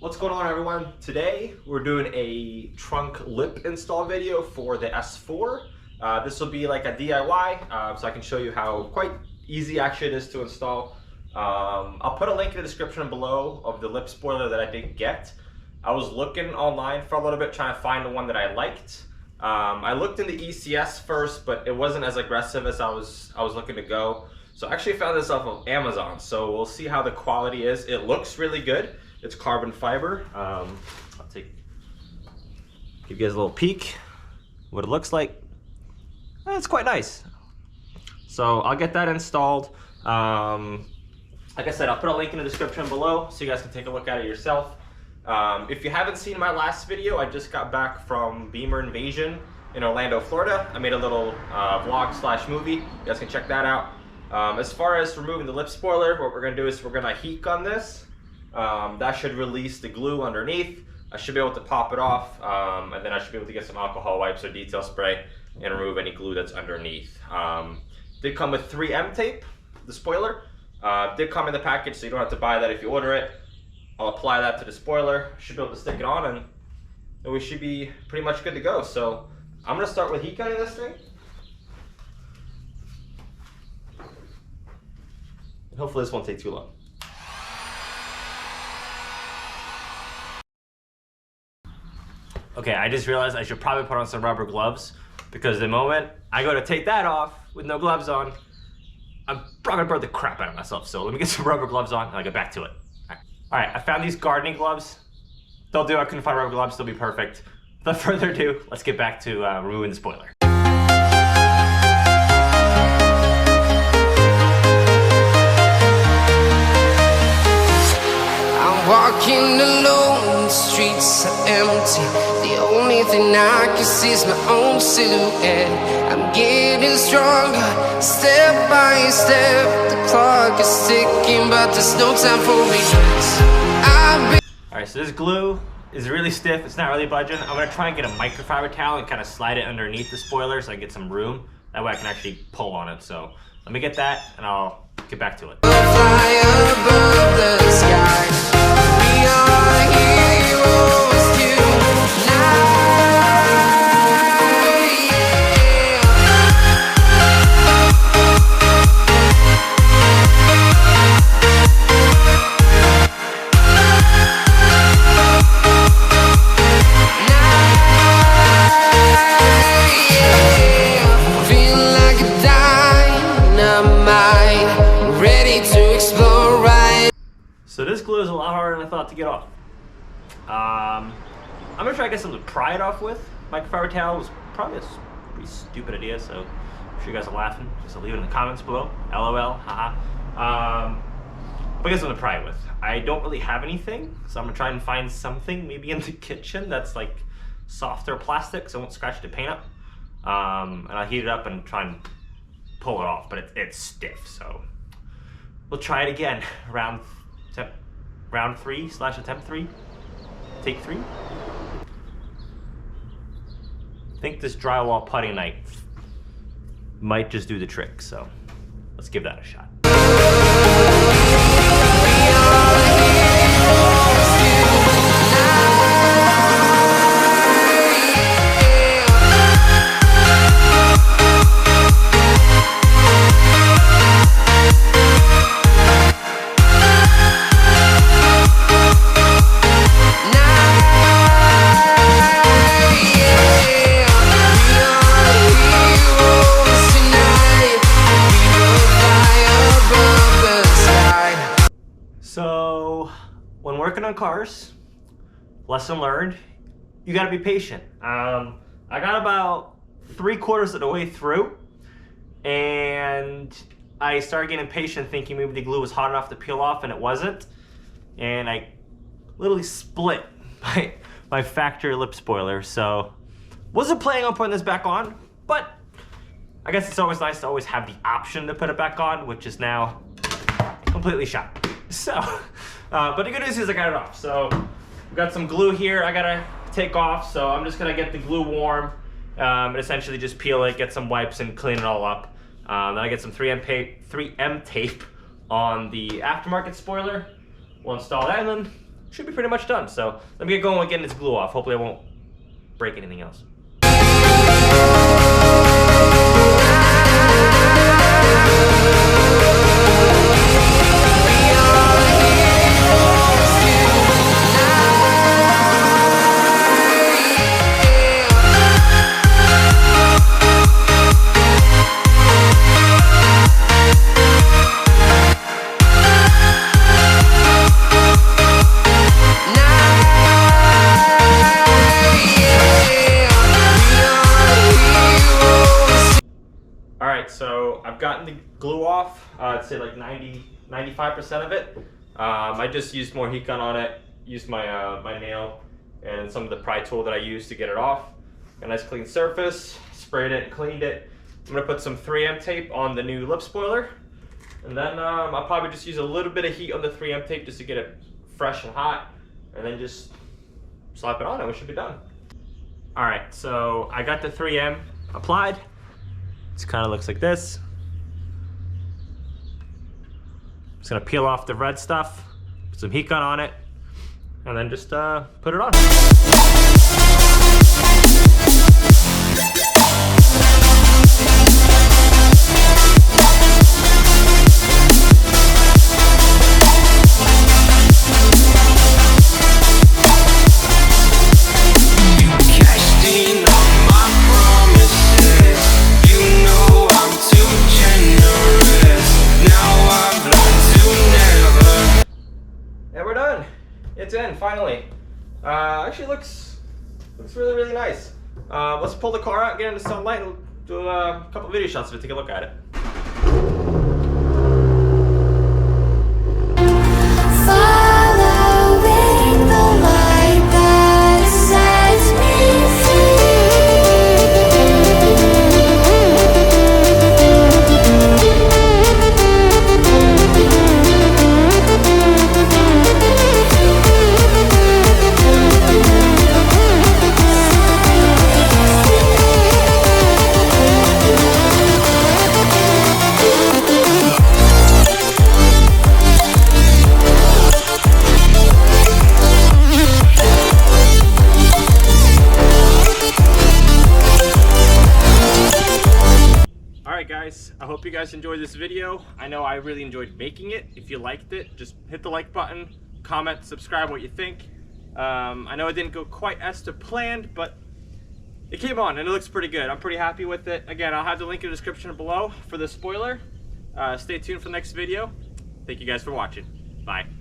What's going on, everyone? Today we're doing a trunk lip install video for the S4. This will be like a DIY, so I can show you how quite easy actually it is to install. I'll put a link in the description below of the lip spoiler that I did get. I was looking online for a little bit trying to find the one that I liked. I looked in the ECS first, but it wasn't as aggressive as I was looking to go. So I actually found this off of Amazon, so we'll see how the quality is. It looks really good. It's carbon fiber. I'll give you guys a little peek what it looks like. It's quite nice. So I'll get that installed. Like I said, I'll put a link in the description below so you guys can take a look at it yourself. If you haven't seen my last video, I just got back from Beamer Invasion in Orlando, Florida. I made a little vlog/movie. You guys can check that out. As far as removing the lip spoiler, what we're gonna do is we're gonna heat gun this. That should release the glue underneath. I should be able to pop it off, and then I should be able to get some alcohol wipes or detail spray and remove any glue that's underneath. Did come with 3M tape, the spoiler. Did come in the package, so you don't have to buy that if you order it. I'll apply that to the spoiler. Should be able to stick it on, and we should be pretty much good to go. So I'm gonna start with heat gunning this thing. And hopefully this won't take too long. Okay, I just realized I should probably put on some rubber gloves because the moment I go to take that off with no gloves on, I'm probably gonna burn the crap out of myself. So let me get some rubber gloves on and I'll get back to it. All right, I found these gardening gloves. They'll do. I couldn't find rubber gloves, they'll be perfect. Without further ado, let's get back to removing the spoiler. Walking alone, the streets are empty. The only thing I can see is my own silhouette. I'm getting stronger, step by step. The clock is ticking, but there's no time for regrets. Alright, so this glue is really stiff. It's not really budging. I'm going to try and get a microfiber towel and kind of slide it underneath the spoiler so I get some room. That way I can actually pull on it. So let me get that and I'll get back to it. Fly above the sky. We are heroes So this glue is a lot harder than I thought to get off. I'm gonna try to get something to pry it off with. Microfiber towel was probably a pretty stupid idea, so I'm sure you guys are laughing. So leave it in the comments below. LOL, haha. But get something to pry it with. I don't really have anything, so I'm gonna try and find something maybe in the kitchen that's like softer plastic, so I won't scratch the paint up. And I'll heat it up and try and pull it off, but it's stiff, so we'll try it again. Round 3/attempt 3, take 3. I think this drywall putty knife might just do the trick, so let's give that a shot. So when working on cars, lesson learned, you gotta be patient. I got about 3/4 of the way through and I started getting impatient thinking maybe the glue was hot enough to peel off, and it wasn't. And I literally split my factory lip spoiler. So wasn't planning on putting this back on, but I guess it's always nice to always have the option to put it back on, which is now completely shot. So, but the good news is I got it off. So we've got some glue here I gotta take off. So I'm just gonna get the glue warm and essentially just peel it, get some wipes and clean it all up. Then I get some 3M tape on the aftermarket spoiler. We'll install that and then should be pretty much done. So let me get going with getting this glue off. Hopefully I won't break anything else. So I've gotten the glue off, I'd say like 95% of it. I just used more heat gun on it, used my my nail and some of the pry tool that I used to get it off. A nice clean surface, sprayed it and cleaned it. I'm gonna put some 3M tape on the new lip spoiler. And then I'll probably just use a little bit of heat on the 3M tape just to get it fresh and hot. And then just slap it on and we should be done. All right, so I got the 3M applied. It kind of looks like this. Just gonna peel off the red stuff, put some heat gun on it, and then just put it on. It's in, finally. Actually looks really, really nice. Let's pull the car out, get in the sunlight, and do a couple video shots of it, take a look at it. Following the light that sets me Guys, I hope you guys enjoyed this video. I know I really enjoyed making it. If you liked it, just hit the like button, comment, subscribe what you think. I know it didn't go quite as to planned, but it came on and it looks pretty good. I'm pretty happy with it. Again, I'll have the link in the description below for the spoiler. Stay tuned for the next video. Thank you guys for watching. Bye.